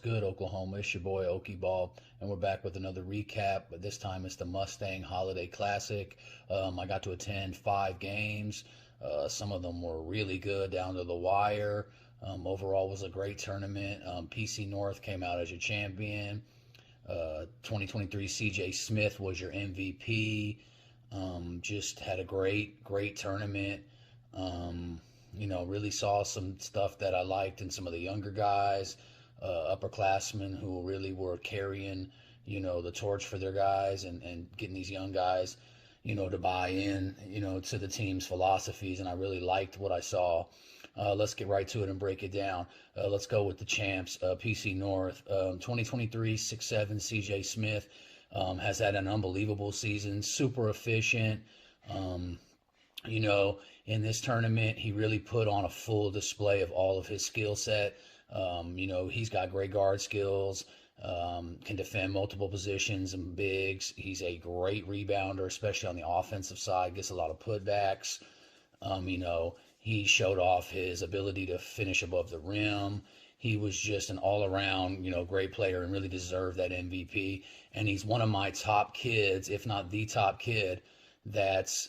Good, Oklahoma? It's your boy Okie Ball, and we're back with another recap, but this time it's the Mustang Holiday Classic. I got to attend 5 games. Some of them were really good down to the wire. Overall was a great tournament. PC North came out as your champion. 2023 CJ Smith was your MVP. Just had a great tournament. Really saw some stuff that I liked in some of the younger guys, upperclassmen who really were carrying, the torch for their guys and getting these young guys, to buy in, to the team's philosophies. And I really liked what I saw. Let's get right to it and break it down. Let's go with the champs, PC North. 2023 6'7" CJ Smith has had an unbelievable season, super efficient. In this tournament, he really put on a full display of all of his skill set. He's got great guard skills, can defend multiple positions and bigs. He's a great rebounder, especially on the offensive side, gets a lot of putbacks. He showed off his ability to finish above the rim. He was just an all-around, great player and really deserved that MVP. And he's one of my top kids, if not the top kid, that's,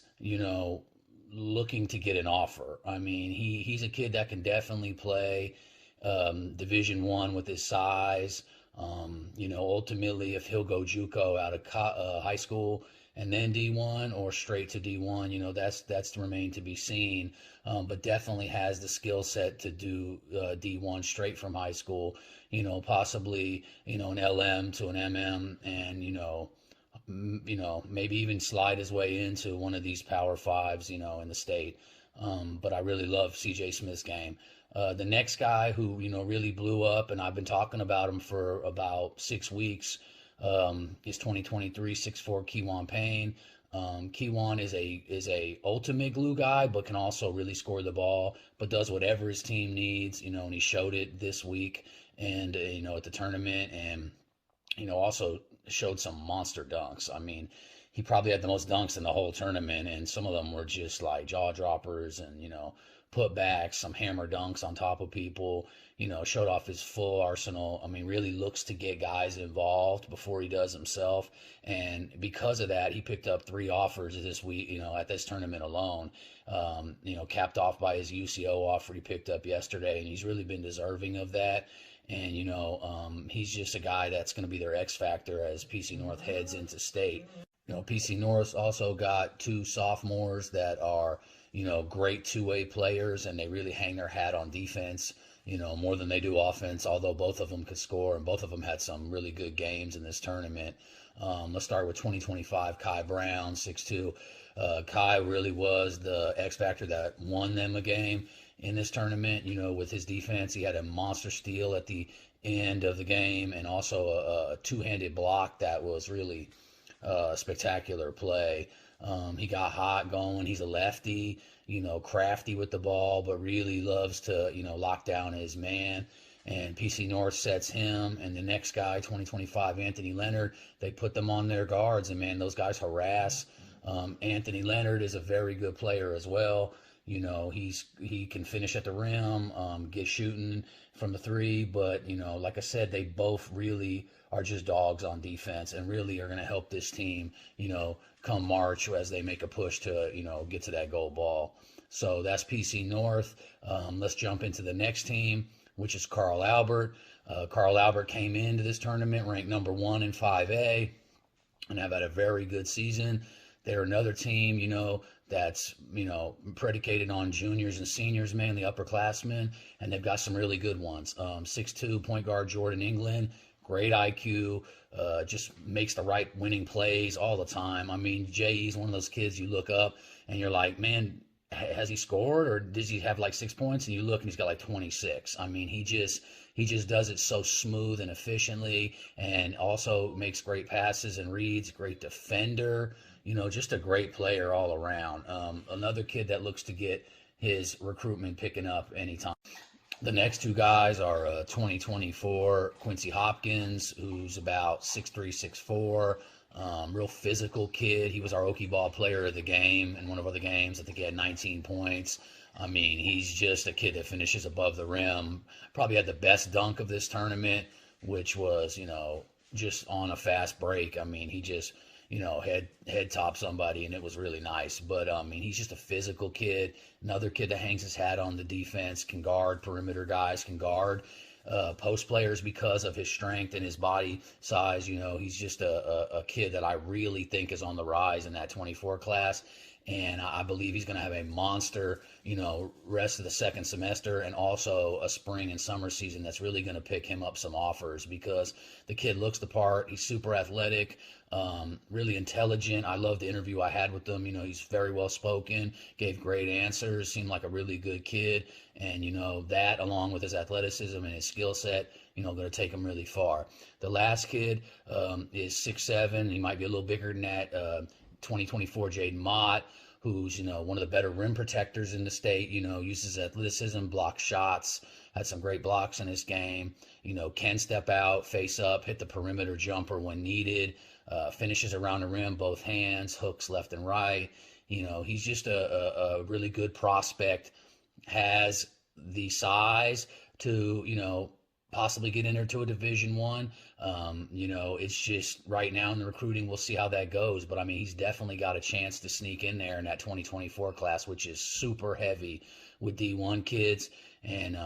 looking to get an offer. I mean, he's a kid that can definitely play Division I with his size. Ultimately, if he'll go JUCO out of high school and then D1 or straight to D1, that's to remain to be seen. But definitely has the skill set to do D1 straight from high school. Possibly an LM to an MM, and maybe even slide his way into one of these Power Fives, in the state. But I really love CJ Smith's game. The next guy who, really blew up, and I've been talking about him for about 6 weeks, is 2023 6'4" Keywan Payne. Keywan is a ultimate glue guy, but can also really score the ball, but does whatever his team needs, and he showed it this week and, at the tournament, and, also showed some monster dunks. I mean, he probably had the most dunks in the whole tournament, and some of them were just like jaw droppers and, putbacks, some hammer dunks on top of people, showed off his full arsenal. I mean, really looks to get guys involved before he does himself. And because of that, he picked up 3 offers this week, at this tournament alone, capped off by his UCO offer he picked up yesterday. And he's really been deserving of that. And, he's just a guy that's going to be their X factor as PC North heads into state. PC North also got 2 sophomores that are, great two-way players, and they really hang their hat on defense, more than they do offense, although both of them could score, and both of them had some really good games in this tournament. Let's start with 2025 Kai Brown, 6'2". Kai really was the X factor that won them a game in this tournament. With his defense, he had a monster steal at the end of the game, and also a two-handed block that was really spectacular play. He got hot going. He's a lefty, crafty with the ball, but really loves to, lock down his man. And PC North sets him, and the next guy, 2025 Anthony Leonard, they put them on their guards, and man, those guys harass. Anthony Leonard is a very good player as well. He can finish at the rim, get shooting from the 3, but, like I said, they both really are just dogs on defense and really are going to help this team, come March as they make a push to, get to that gold ball. So that's PC North. Let's jump into the next team, which is Carl Albert. Carl Albert came into this tournament ranked number 1 in 5A and have had a very good season. They're another team, that's, predicated on juniors and seniors, mainly upperclassmen, and they've got some really good ones. 6'2", point guard Jordan England, great IQ, just makes the right winning plays all the time. I mean, J.E.'s one of those kids you look up and you're like, man, has he scored, or does he have like 6 points? And you look and he's got like 26. I mean, he just does it so smooth and efficiently, and also makes great passes and reads, great defender. Just a great player all around. Another kid that looks to get his recruitment picking up anytime. The next 2 guys are 2024 Quincy Hopkins, who's about 6'3", 6'4", real physical kid. He was our Okie Ball player of the game in one of the games. I think he had 19 points. I mean, he's just a kid that finishes above the rim. Probably had the best dunk of this tournament. which was, just on a fast break. I mean, he just, head top somebody, and it was really nice. But I mean, he's just a physical kid, another kid that hangs his hat on the defense, can guard perimeter guys, can guard post players because of his strength and his body size. He's just a kid that I really think is on the rise in that 24 class. And I believe he's going to have a monster, rest of the second semester, and also a spring and summer season that's really going to pick him up some offers, because the kid looks the part. He's super athletic, really intelligent. I love the interview I had with him. He's very well spoken, gave great answers, seemed like a really good kid. And, that along with his athleticism and his skill set, going to take him really far. The last kid is 6'7". He might be a little bigger than that. 2024 Jaden Mott, who's, one of the better rim protectors in the state, uses athleticism, blocks shots, had some great blocks in his game, can step out, face up, hit the perimeter jumper when needed, finishes around the rim, both hands, hooks left and right. He's just a really good prospect, has the size to, possibly get in there to a Division I. It's just right now in the recruiting, we'll see how that goes. But I mean, he's definitely got a chance to sneak in there in that 2024 class, which is super heavy with D1 kids. And,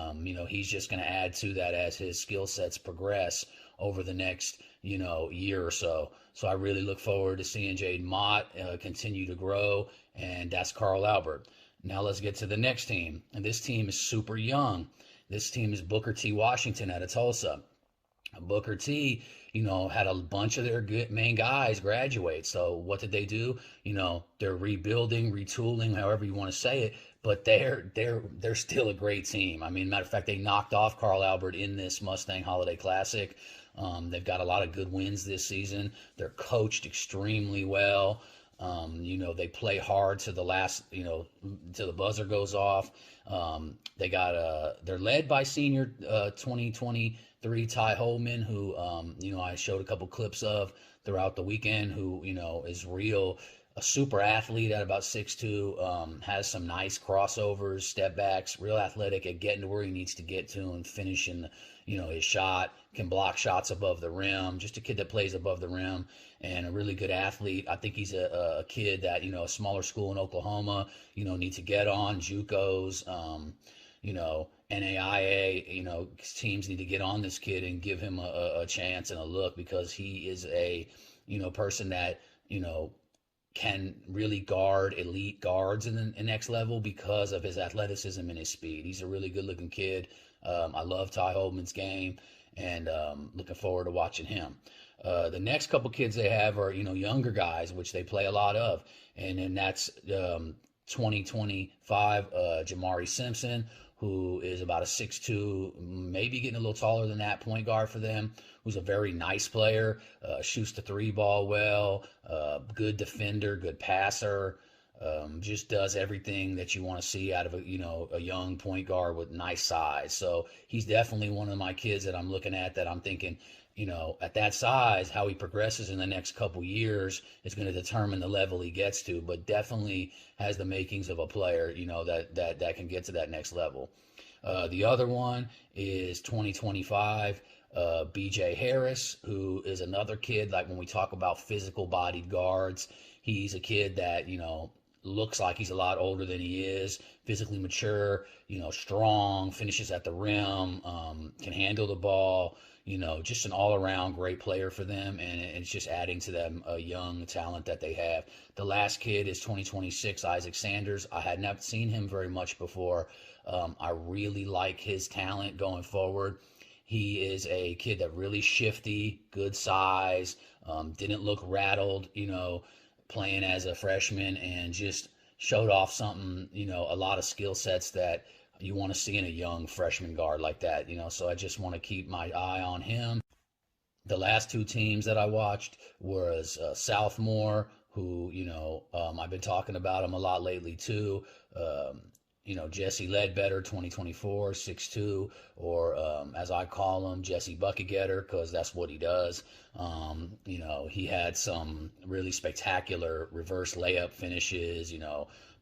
he's just going to add to that as his skill sets progress over the next, year or so. So I really look forward to seeing Jaden Mott continue to grow. And that's Carl Albert. Now let's get to the next team. And this team is super young. This team is Booker T. Washington out of Tulsa. Booker T, had a bunch of their good main guys graduate. So what did they do? They're rebuilding, retooling, however you want to say it, but they're still a great team. I mean, matter of fact, they knocked off Carl Albert in this Mustang Holiday Classic. They've got a lot of good wins this season. They're coached extremely well. They play hard to the last, till the buzzer goes off. They're led by senior 2023 Ty Holman, who, I showed a couple clips of throughout the weekend, who, is a super athlete at about 6'2", has some nice crossovers, step backs, real athletic at getting to where he needs to get to and finishing, his shot, can block shots above the rim, just a kid that plays above the rim, and a really good athlete. I think he's a kid that, a smaller school in Oklahoma, needs to get on, JUCOs, NAIA, teams need to get on this kid and give him a chance and a look, because he is a, person that, can really guard elite guards in the next level because of his athleticism and his speed. He's a really good looking kid. I love Ty Holman's game, and looking forward to watching him. The next couple kids they have are, younger guys, which they play a lot of. And then that's 2025 Jamari Simpson, who is about a 6'2", maybe getting a little taller than that, point guard for them, who's a very nice player, shoots the three ball well, good defender, good passer, just does everything that you want to see out of a young point guard with nice size. So he's definitely one of my kids that I'm looking at, that I'm thinking, at that size, how he progresses in the next couple years is going to determine the level he gets to, but definitely has the makings of a player, that can get to that next level. The other one is 2025 BJ Harris, who is another kid, like when we talk about physical bodied guards, he's a kid that, looks like he's a lot older than he is, physically mature, strong, finishes at the rim, can handle the ball, just an all-around great player for them, and it's just adding to them a young talent that they have. The last kid is 2026 Isaac Sanders. I had not seen him very much before. I really like his talent going forward. He is a kid that really shifty, good size, didn't look rattled, playing as a freshman, and just showed off something, a lot of skill sets that you want to see in a young freshman guard like that, so I just want to keep my eye on him. The last two teams that I watched was Southmore, who, I've been talking about him a lot lately too. Jesse Ledbetter, 2024, 6'2", or as I call him, Jesse Bucket Getter, because that's what he does. He had some really spectacular reverse layup finishes,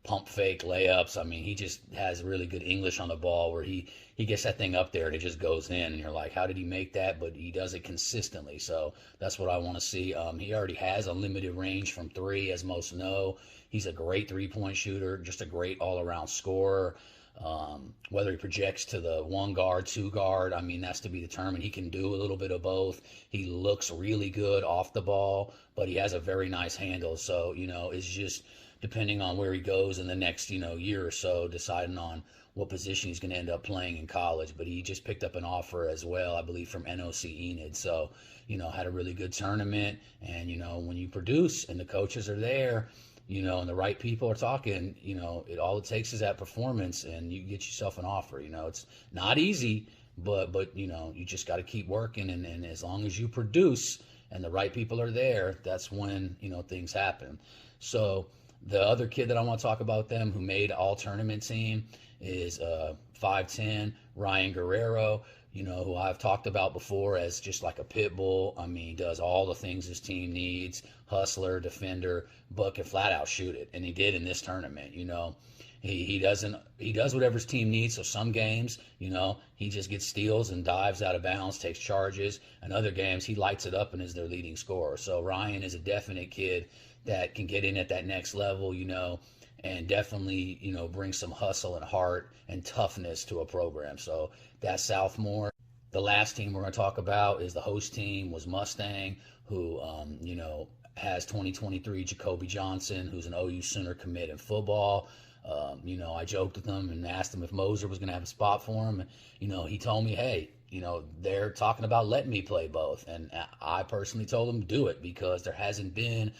pump fake layups. I mean, he just has really good English on the ball where he gets that thing up there and it just goes in, and you're like, how did he make that? But he does it consistently, so that's what I want to see. He already has a limited range from three, as most know. He's a great three-point shooter, just a great all-around scorer. Whether he projects to the one guard, two guard, I mean, that's to be determined. He can do a little bit of both. He looks really good off the ball, but he has a very nice handle. So, it's just depending on where he goes in the next, year or so, deciding on what position he's going to end up playing in college. But he just picked up an offer as well, I believe, from NOC Enid. So, had a really good tournament. And, when you produce and the coaches are there, and the right people are talking, all it takes is that performance and you get yourself an offer. It's not easy, but you just got to keep working. And as long as you produce and the right people are there, that's when, things happen. So the other kid that I want to talk about them who made all tournament team is 5'10", Ryan Guerrero, who I've talked about before as just like a pit bull. I mean, does all the things his team needs, hustler, defender, but can flat out shoot it. And he did in this tournament. He does whatever his team needs. So some games, he just gets steals and dives out of bounds, takes charges. And other games, he lights it up and is their leading scorer. So Ryan is a definite kid that can get in at that next level, and definitely, bring some hustle and heart and toughness to a program. So that's Southmore. The last team we're going to talk about is the host team, was Mustang, who, has 2023 Jacoby Johnson, who's an OU Sooner commit in football. I joked with him and asked him if Moser was going to have a spot for him. And, he told me, hey, they're talking about letting me play both. And I personally told him do it, because there hasn't been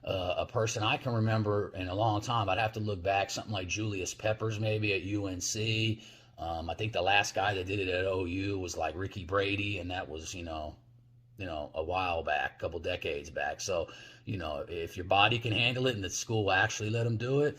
a person I can remember in a long time. I'd have to look back, something like Julius Peppers maybe at UNC. I think the last guy that did it at OU was like Ricky Brady, and that was, a while back, a couple decades back. So, if your body can handle it and the school will actually let them do it,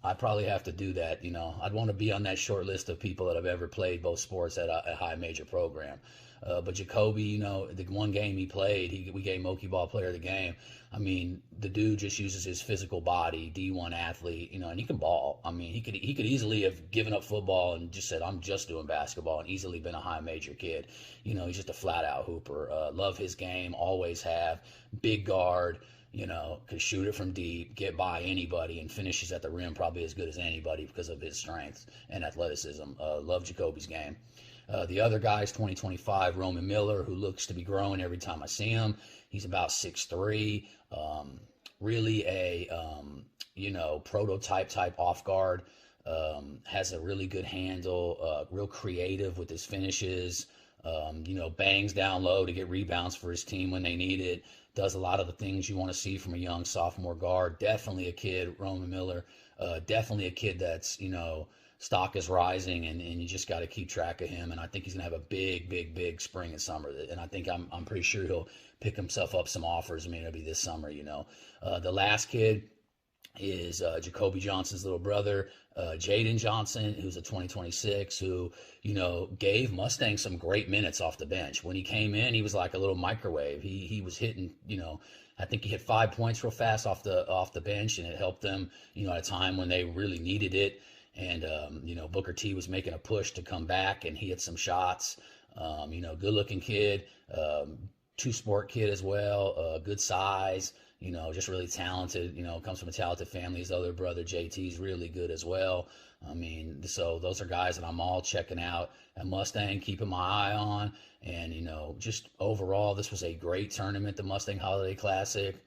I'd probably have to do that. I'd want to be on that short list of people that have ever played both sports at a high major program. But Jacoby, the one game he played, we gave Moki Ball Player of the Game. I mean, the dude just uses his physical body, D1 athlete, and he can ball. I mean, he could easily have given up football and just said, I'm just doing basketball, and easily been a high major kid. He's just a flat out hooper. Love his game, always have. Big guard, could shoot it from deep, get by anybody, and finishes at the rim probably as good as anybody because of his strength and athleticism. Love Jacoby's game. The other guy is 2025 Roman Miller, who looks to be growing every time I see him. He's about 6'3", really a, prototype type off guard, has a really good handle, real creative with his finishes, bangs down low to get rebounds for his team when they need it, does a lot of the things you want to see from a young sophomore guard. Definitely a kid, Roman Miller, definitely a kid that's, stock is rising, and you just got to keep track of him. And I think he's going to have a big spring and summer. And I think I'm pretty sure he'll pick himself up some offers. I mean, it'll be this summer, The last kid is Jacoby Johnson's little brother, Jaden Johnson, who's a 2026, who, gave Mustang some great minutes off the bench. When he came in, he was like a little microwave. He was hitting, I think he hit 5 points real fast off the bench, and it helped them, at a time when they really needed it. And, Booker T was making a push to come back, and he hit some shots. Good looking kid, two-sport kid as well, good size, just really talented, comes from a talented family. His other brother, JT's really good as well. I mean, so those are guys that I'm all checking out at Mustang, keeping my eye on. And, just overall, this was a great tournament, the Mustang Holiday Classic.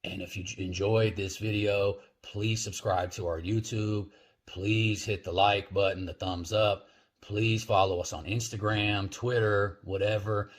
And if you enjoyed this video, please subscribe to our YouTube. Please hit the like button, the thumbs up. Please follow us on Instagram, Twitter, whatever.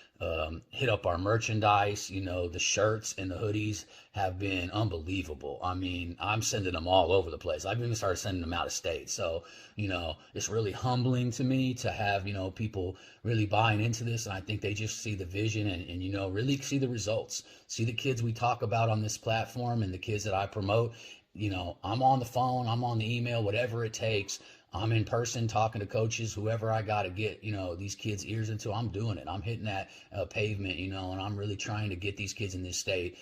Hit up our merchandise. The shirts and the hoodies have been unbelievable. I mean, I'm sending them all over the place. I've even started sending them out of state. So, it's really humbling to me to have, people really buying into this. And I think they just see the vision and really see the results. See the kids we talk about on this platform and the kids that I promote. I'm on the phone, I'm on the email, whatever it takes. I'm in person talking to coaches, whoever I got to get, these kids' ears into. I'm doing it. I'm hitting that pavement, and I'm really trying to get these kids in this state,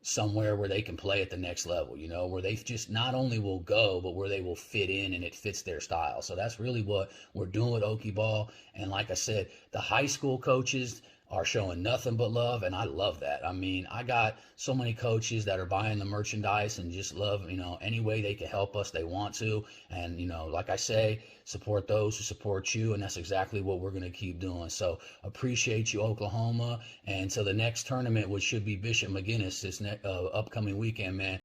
somewhere where they can play at the next level, where they just not only will go, but where they will fit in and it fits their style. So that's really what we're doing with Okie Ball. And like I said, the high school coaches are showing nothing but love, and I love that. I mean, I got so many coaches that are buying the merchandise and just love, any way they can help us, they want to. And, like I say, support those who support you, and that's exactly what we're going to keep doing. So appreciate you, Oklahoma. And to the next tournament, which should be Bishop McGuinness this upcoming weekend, man.